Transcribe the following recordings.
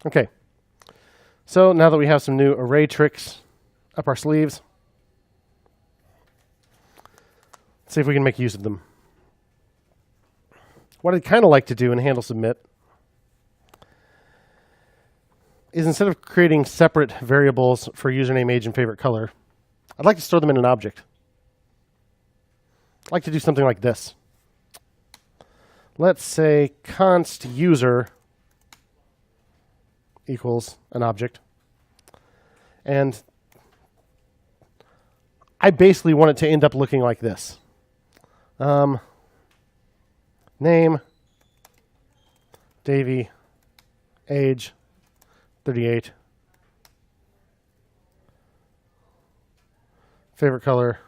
Okay. So now that we have some new array tricks up our sleeves, let's see if we can make use of them. What I'd kind of like to do in handle submit is instead of creating separate variables for username, age, and favorite color, I'd like to store them in an object. I'd like to do something like this. Let's say const user equals an object. And I basically want it to end up looking like this. Name, Davey, age, 38, favorite color,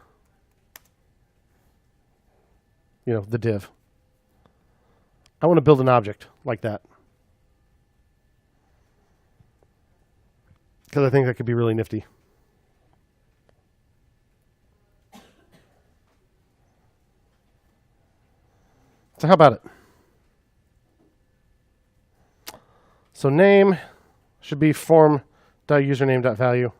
the div. I want to build an object like that, because I think that could be really nifty. So how about it? So name should be form.username.value.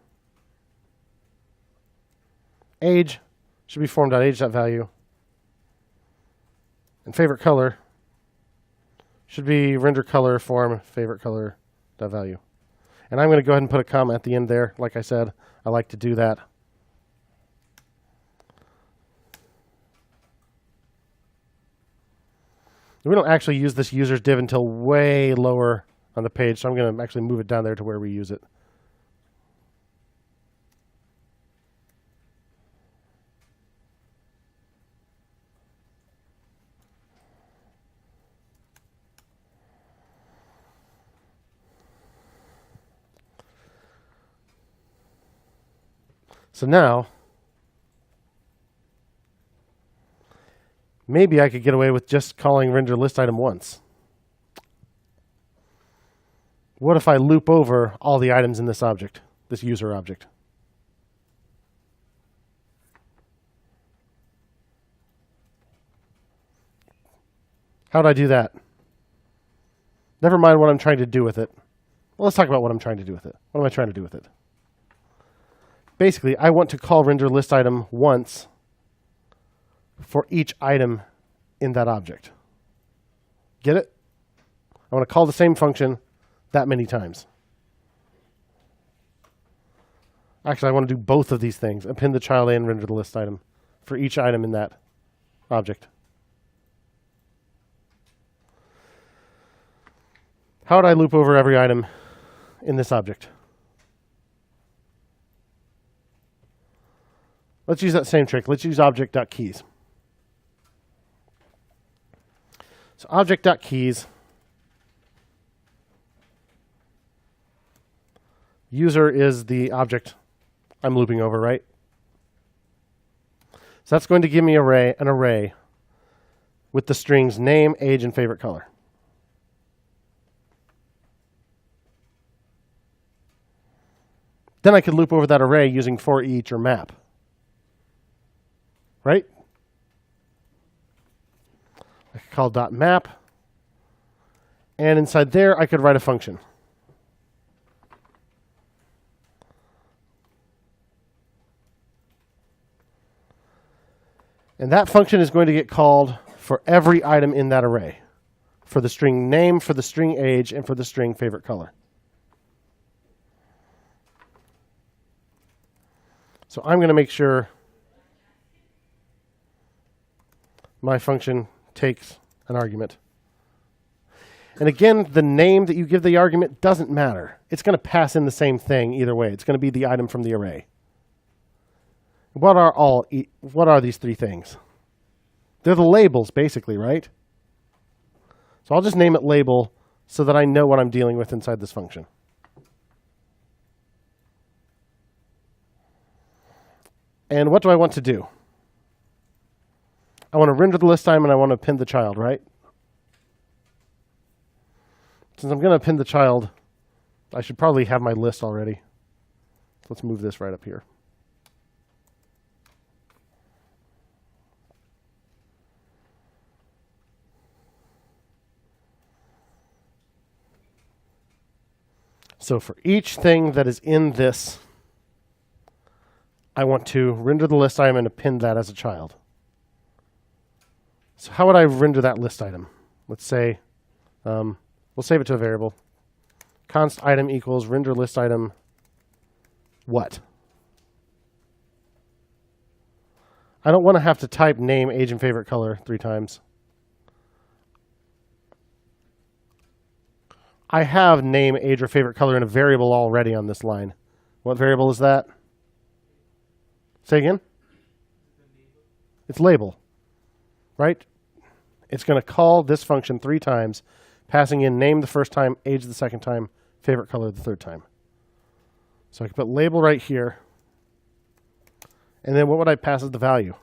Age should be form.age.value. And favorite color should be render color form favorite color.value. And I'm going to go ahead and put a comma at the end there. Like I said, I like to do that. We don't actually use this users div until way lower on the page, so I'm going to actually move it down there to where we use it. So now, maybe I could get away with just calling render list item once. What if I loop over all the items in this object, this user object? How would I do that? Never mind what I'm trying to do with it. Well, let's talk about what I'm trying to do with it. What am I trying to do with it? Basically, I want to call render list item once for each item in that object. Get it? I want to call the same function that many times. Actually, I want to do both of these things, append the child and render the list item for each item in that object. How would I loop over every item in this object? Let's use that same trick. Let's use Object.keys. So Object.keys, user is the object I'm looping over, right? So that's going to give me an array with the strings name, age, and favorite color. Then I could loop over that array using forEach or map. Right? I could call .map, and inside there I could write a function. And that function is going to get called for every item in that array, for the string name, for the string age, and for the string favorite color. So I'm going to make sure my function takes an argument. And again, the name that you give the argument doesn't matter. It's going to pass in the same thing either way. It's going to be the item from the array. What are these three things? They're the labels, basically, right? So I'll just name it label so that I know what I'm dealing with inside this function. And what do I want to do? I want to render the list item and I want to append the child, right? Since I'm going to append the child, I should probably have my list already. Let's move this right up here. So for each thing that is in this, I want to render the list item and append that as a child. So how would I render that list item? Let's say, we'll save it to a variable. Const item equals render list item what? I don't want to have to type name, age, and favorite color 3 times. I have name, age, or favorite color in a variable already on this line. What variable is that? Say again? It's label, right? It's going to call this function 3 times, passing in name the first time, age the second time, favorite color the third time. So I can put label right here. And then what would I pass as the value?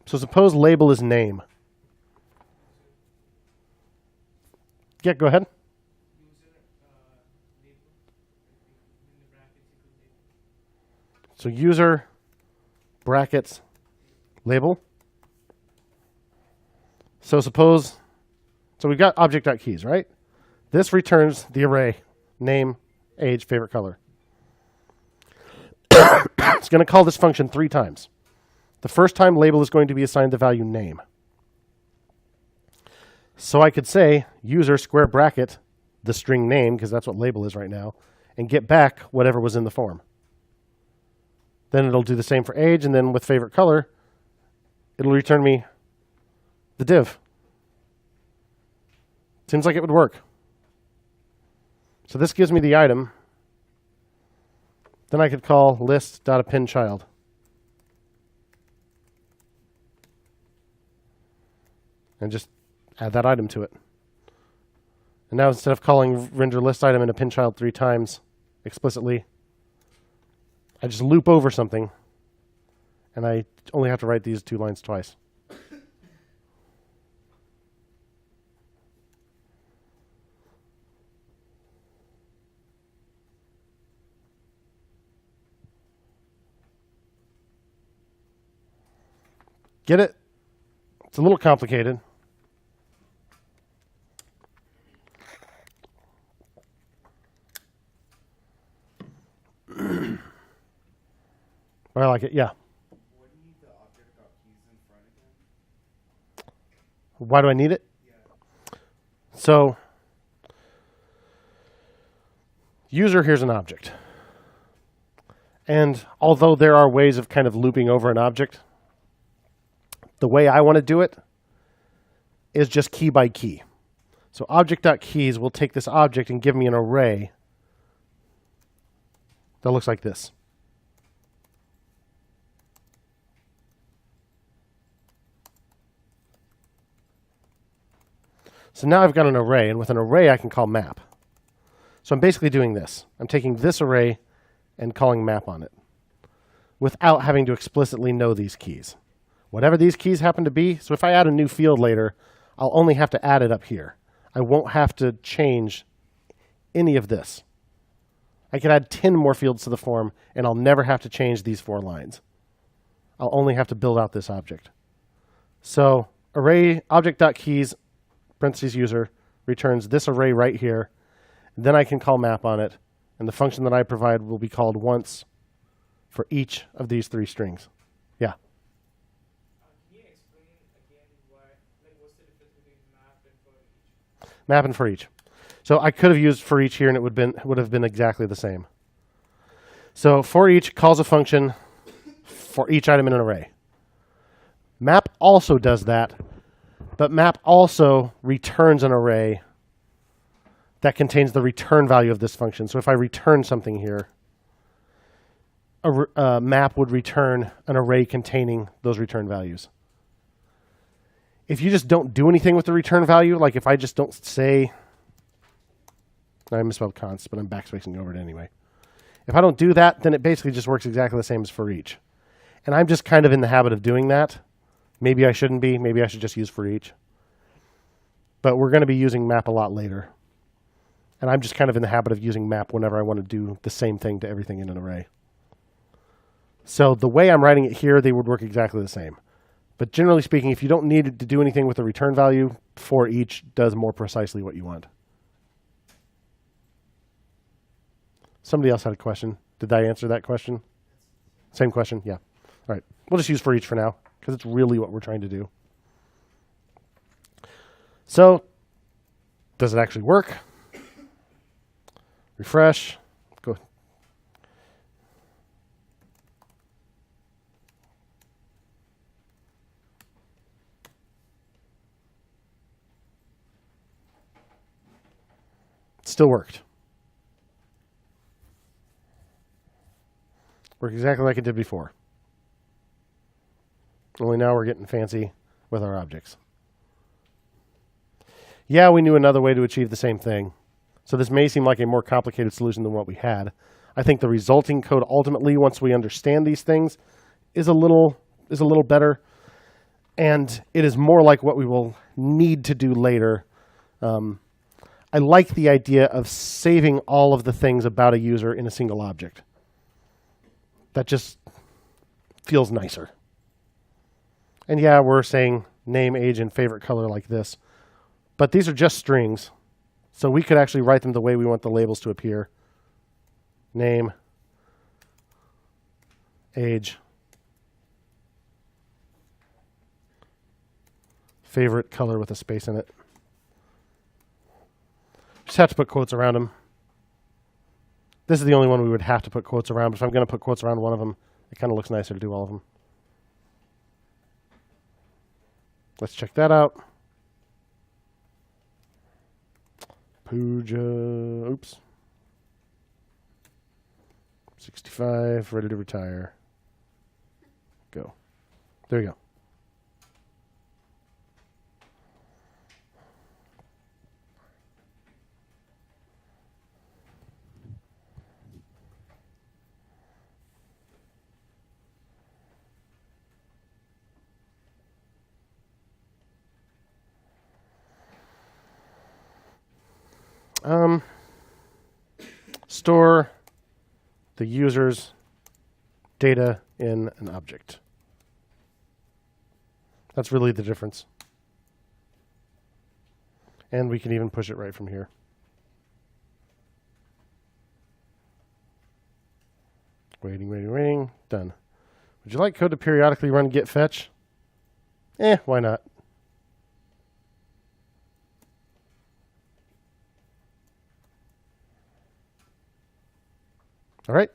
So suppose label is name. Yeah, go ahead. So user brackets label. So suppose, so we've got Object.keys, right? This returns the array name, age, favorite color. It's going to call this function 3 times. The first time label is going to be assigned the value name. So I could say user square bracket the string name, because that's what label is right now, and get back whatever was in the form. Then it'll do the same for age, and then with favorite color, it'll return me the div. Seems like it would work. So this gives me the item. Then I could call list.appendChild. And just add that item to it. And now instead of calling render list item and append child 3 times explicitly, I just loop over something, and I only have to write these 2 lines twice. Get it? It's a little complicated. But I like it, yeah. What do you need the Object.keys in front again? Why do I need it? Yeah. So, user, here's an object. And although there are ways of kind of looping over an object, the way I want to do it is just key by key. So Object.keys will take this object and give me an array that looks like this. So now I've got an array, and with an array I can call map. So I'm basically doing this. I'm taking this array and calling map on it without having to explicitly know these keys. Whatever these keys happen to be, so if I add a new field later, I'll only have to add it up here. I won't have to change any of this. I could add 10 more fields to the form, and I'll never have to change these 4 lines. I'll only have to build out this object. So array Object.keys parentheses user returns this array right here. Then I can call map on it, and the function that I provide will be called once for each of these 3 strings. Yeah. Can you explain again what's the difference between map and forEach? Map and forEach. So I could have used forEach here, and it would have been exactly the same. So forEach calls a function for each item in an array. Map also does that, but map also returns an array that contains the return value of this function. So if I return something here, a map would return an array containing those return values. If you just don't do anything with the return value, like if I just don't say, I misspelled const, but I'm backspacing over it anyway. If I don't do that, then it basically just works exactly the same as forEach. And I'm just kind of in the habit of doing that. Maybe I shouldn't be. Maybe I should just use forEach. But we're going to be using map a lot later. And I'm just kind of in the habit of using map whenever I want to do the same thing to everything in an array. So the way I'm writing it here, they would work exactly the same. But generally speaking, if you don't need to do anything with the return value, forEach does more precisely what you want. Somebody else had a question. Did I answer that question? Same question? Yeah. All right. We'll just use forEach for now because it's really what we're trying to do. So, does it actually work? Refresh. Go. It still worked. Worked exactly like it did before. Only now we're getting fancy with our objects. Yeah, we knew another way to achieve the same thing. So this may seem like a more complicated solution than what we had. I think the resulting code ultimately, once we understand these things, is a little better. And it is more like what we will need to do later. I like the idea of saving all of the things about a user in a single object. That just feels nicer. And yeah, we're saying name, age, and favorite color like this. But these are just strings. So we could actually write them the way we want the labels to appear. Name, age, favorite color with a space in it. Just have to put quotes around them. This is the only one we would have to put quotes around, but if I'm going to put quotes around one of them, it kind of looks nicer to do all of them. Let's check that out. Pooja, oops. 65, ready to retire. Go. There you go. Store the user's data in an object. That's really the difference. And we can even push it right from here. Waiting. Done. Would you like code to periodically run git fetch? Why not? All right.